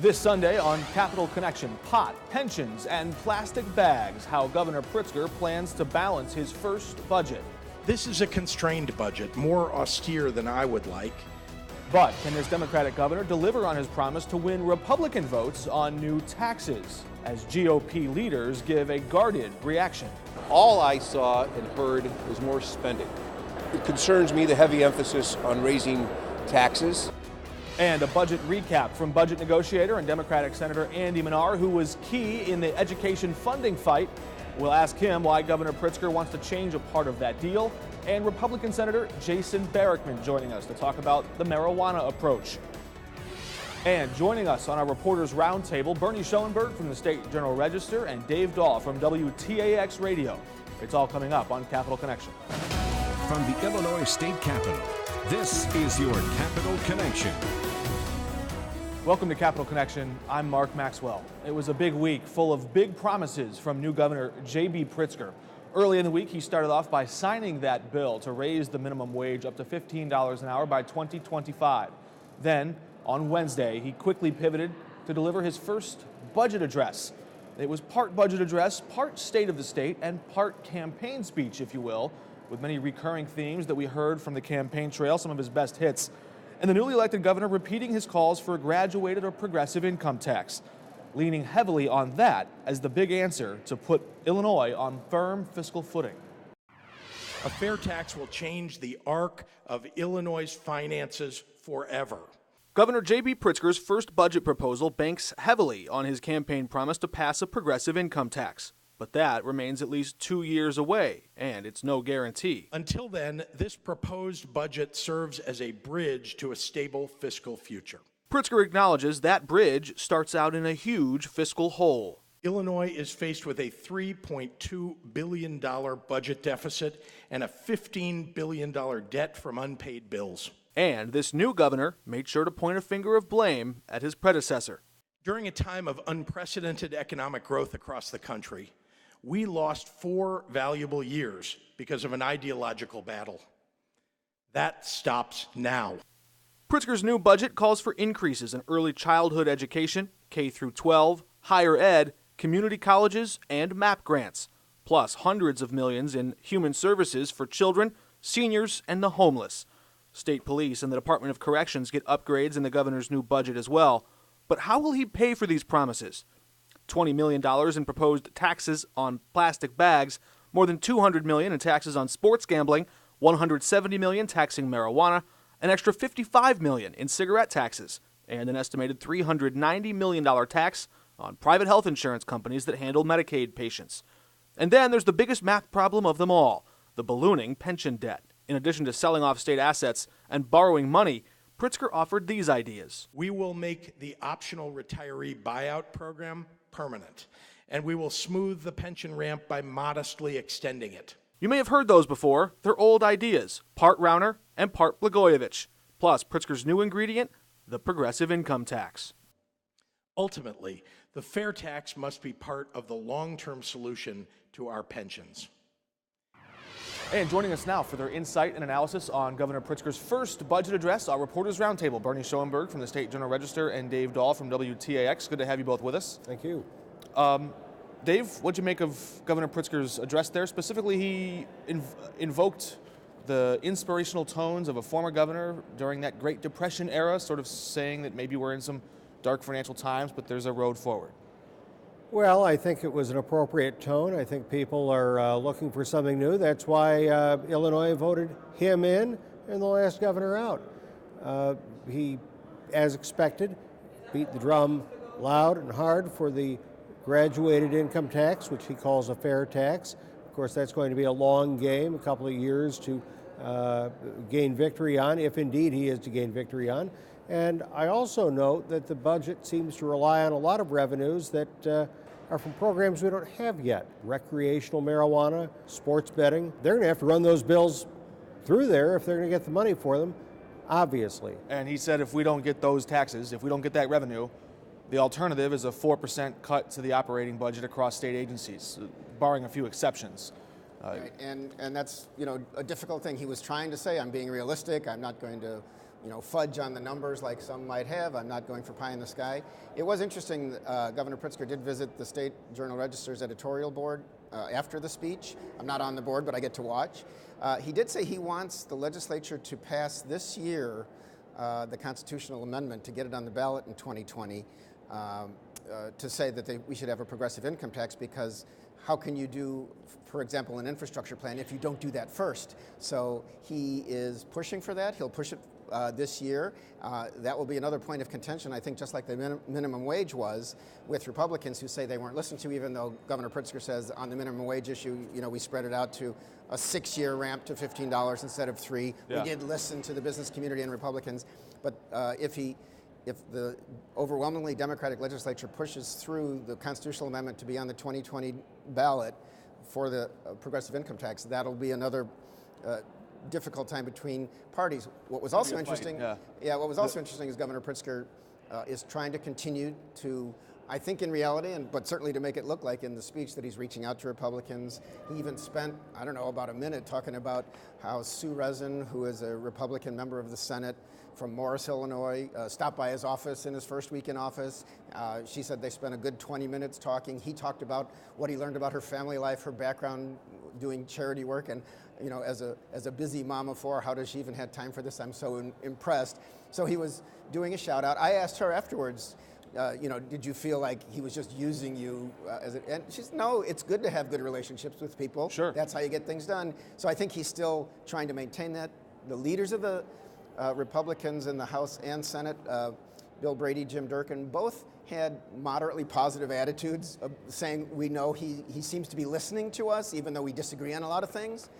This Sunday on Capital Connection, pot, pensions, and plastic bags, how Governor Pritzker plans to balance his first budget. This is a constrained budget, more austere than I would like. But can this Democratic governor deliver on his promise to win Republican votes on new taxes, as GOP leaders give a guarded reaction? All I saw and heard was more spending. It concerns me, the heavy emphasis on raising taxes. And a budget recap from budget negotiator and Democratic Senator Andy Manar, who was key in the education funding fight. We'll ask him why Governor Pritzker wants to change a part of that deal. And Republican Senator Jason Barrickman joining us to talk about the marijuana approach. And joining us on our Reporters Roundtable, Bernie Schoenburg from the State Journal Register and Dave Dahl from WTAX Radio. It's all coming up on Capital Connection. From the Illinois State Capitol, this is your Capital Connection. Welcome to Capital Connection. I'm Mark Maxwell. It was a big week full of big promises from new Governor J.B. Pritzker. Early in the week, he started off by signing that bill to raise the minimum wage up to $15 an hour by 2025. Then, on Wednesday, he quickly pivoted to deliver his first budget address. It was part budget address, part state of the state, and part campaign speech, if you will, with many recurring themes that we heard from the campaign trail, some of his best hits. And the newly elected governor repeating his calls for a graduated or progressive income tax, leaning heavily on that as the big answer to put Illinois on firm fiscal footing. A fair tax will change the arc of Illinois' finances forever. Governor J.B. Pritzker's first budget proposal banks heavily on his campaign promise to pass a progressive income tax. But that remains at least 2 years away, and it's no guarantee. Until then, this proposed budget serves as a bridge to a stable fiscal future. Pritzker acknowledges that bridge starts out in a huge fiscal hole. Illinois is faced with a $3.2 billion budget deficit and a $15 billion debt from unpaid bills. And this new governor made sure to point a finger of blame at his predecessor. During a time of unprecedented economic growth across the country, we lost 4 valuable years because of an ideological battle. That stops now. Pritzker's new budget calls for increases in early childhood education, K through 12, higher ed, community colleges, and MAP grants, plus hundreds of millions in human services for children, seniors, and the homeless. State police and the Department of Corrections get upgrades in the governor's new budget as well. But how will he pay for these promises? $20 million in proposed taxes on plastic bags, more than $200 million in taxes on sports gambling, $170 million taxing marijuana, an extra $55 million in cigarette taxes, and an estimated $390 million tax on private health insurance companies that handle Medicaid patients. And then there's the biggest math problem of them all, the ballooning pension debt. In addition to selling off state assets and borrowing money, Pritzker offered these ideas. We will make the optional retiree buyout program permanent, and we will smooth the pension ramp by modestly extending it. You may have heard those before. They're old ideas, part Rauner and part Blagojevich. Plus, Pritzker's new ingredient, the progressive income tax. Ultimately, the fair tax must be part of the long-term solution to our pensions. And joining us now for their insight and analysis on Governor Pritzker's first budget address, our Reporters Roundtable, Bernie Schoenburg from the State Journal Register and Dave Dahl from WTAX. Good to have you both with us. Thank you. Dave, what'd you make of Governor Pritzker's address there? Specifically, he invoked the inspirational tones of a former governor during that Great Depression era, sort of saying that maybe we're in some dark financial times, but there's a road forward. Well, I think it was an appropriate tone. I think people are looking for something new. That's why Illinois voted him in and the last governor out. He, as expected, beat the drum loud and hard for the graduated income tax, which he calls a fair tax. Of course, that's going to be a long game, a couple of years to gain victory on, if indeed he is to gain victory on. And I also note that the budget seems to rely on a lot of revenues that are from programs we don't have yet. Recreational marijuana, sports betting. They're going to have to run those bills through there if they're going to get the money for them, obviously. And he said if we don't get those taxes, if we don't get that revenue, the alternative is a 4% cut to the operating budget across state agencies, barring a few exceptions. Right. And that's, a difficult thing. He was trying to say, I'm being realistic, I'm not going to fudge on the numbers like some might have. I'm not going for pie in the sky. It was interesting, Governor Pritzker did visit the State Journal-Register's editorial board after the speech. I'm not on the board, but I get to watch. He did say he wants the legislature to pass this year the constitutional amendment to get it on the ballot in 2020 to say that we should have a progressive income tax, because how can you do, for example, an infrastructure plan if you don't do that first? So he is pushing for that. He'll push it this year. That will be another point of contention, I think, just like the minimum wage was with Republicans who say they weren't listened to, even though Governor Pritzker says on the minimum wage issue, we spread it out to a 6-year ramp to $15 instead of $3. Yeah. We did listen to the business community and Republicans, but if the overwhelmingly Democratic legislature pushes through the constitutional amendment to be on the 2020 ballot for the progressive income tax, that'll be another difficult time between parties. What was also interesting, what was also interesting is Governor Pritzker is trying to continue to, I think in reality, but certainly to make it look like in the speech, that he's reaching out to Republicans. He even spent, I don't know, about a minute talking about how Sue Rezin, who is a Republican member of the Senate from Morris, Illinois, stopped by his office in his first week in office. She said they spent a good 20 minutes talking. He talked about what he learned about her family life, her background doing charity work, and as a busy mom of 4, how does she even have time for this? I'm so impressed. So he was doing a shout out. I asked her afterwards, did you feel like he was just using you and she said, no, it's good to have good relationships with people. Sure. That's how you get things done. So I think he's still trying to maintain that. The leaders of the Republicans in the House and Senate, Bill Brady, Jim Durkin, both had moderately positive attitudes, saying we know he seems to be listening to us, even though we disagree on a lot of things.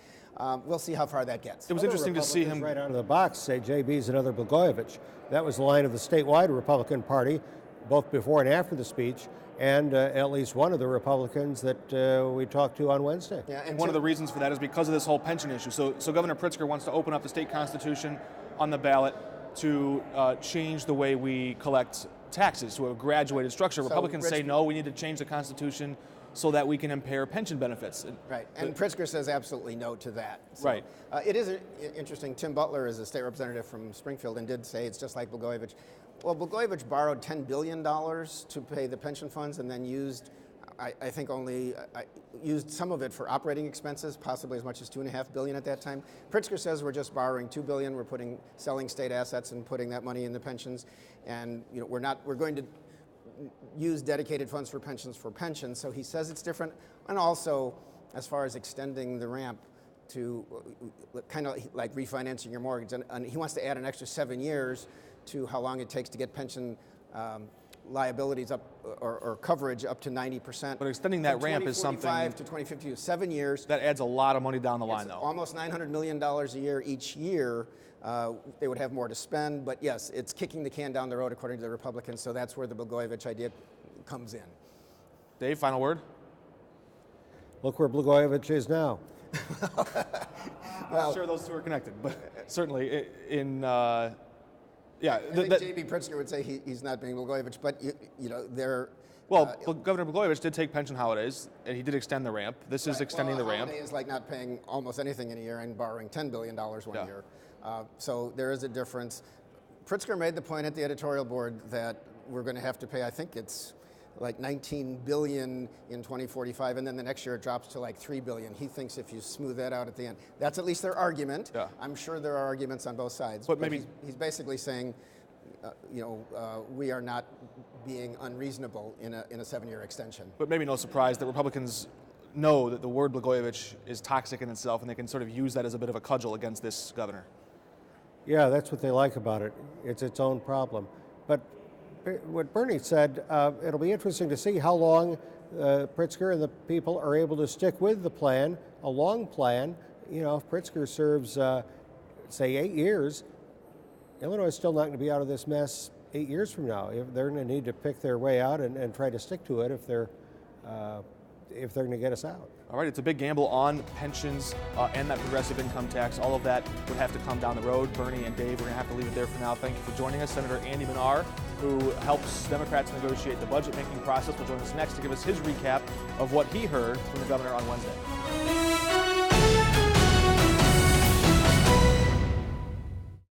We'll see how far that gets. It was interesting to see him right out of the box say J.B.'s another Blagojevich. That was the line of the statewide Republican Party, both before and after the speech, and at least one of the Republicans that we talked to on Wednesday. Yeah, and one of the reasons for that is because of this whole pension issue. So Governor Pritzker wants to open up the state constitution on the ballot to change the way we collect taxes to a graduated structure. Republicans say no, we need to change the Constitution so that we can impair pension benefits. Right, and Pritzker says absolutely no to that. So, right. It is interesting. Tim Butler is a state representative from Springfield and did say it's just like Blagojevich. Well, Blagojevich borrowed $10 billion to pay the pension funds and then used, I think only used some of it for operating expenses, possibly as much as $2.5 billion at that time. Pritzker says we're just borrowing $2 billion. We're selling state assets and putting that money in the pensions, and we're going to use dedicated funds for pensions. So he says it's different, and also as far as extending the ramp to kind of like refinancing your mortgage, and he wants to add an extra 7 years to how long it takes to get pension liabilities up or coverage up to 90%. But extending that ramp is something to 2050, 7 years. That adds a lot of money down the line, It's though. almost $900 million a year each year. They would have more to spend, but yes, it's kicking the can down the road according to the Republicans. So that's where the Blagojevich idea comes in. Dave, final word. Look where Blagojevich is now. Well, I'm sure those two are connected, but certainly in. I think J.B. Pritzker would say he's not being Blagojevich, but they're. Well, Governor Blagojevich did take pension holidays, and he did extend the ramp. This is extending the ramp. Holiday is like not paying almost anything in a year and borrowing $10 billion one year. So there is a difference. Pritzker made the point at the editorial board that we're going to have to pay, I think it's like $19 billion in 2045, and then the next year it drops to like $3 billion. He thinks if you smooth that out at the end, that's at least their argument. Yeah. I'm sure there are arguments on both sides. But maybe he's basically saying, we are not being unreasonable in a 7-year extension. But maybe no surprise that Republicans know that the word Blagojevich is toxic in itself, and they can sort of use that as a bit of a cudgel against this governor. Yeah, that's what they like about it. It's its own problem. But what Bernie said, it'll be interesting to see how long Pritzker and the people are able to stick with the plan, a long plan. If Pritzker serves, say, 8 years, Illinois is still not going to be out of this mess 8 years from now. They're going to need to pick their way out and try to stick to it if they're going to get us out. All right, it's a big gamble on pensions and that progressive income tax. All of that would have to come down the road. Bernie and Dave, we're going to have to leave it there for now. Thank you for joining us. Senator Andy Minar, who helps Democrats negotiate the budget-making process, will join us next to give us his recap of what he heard from the governor on Wednesday.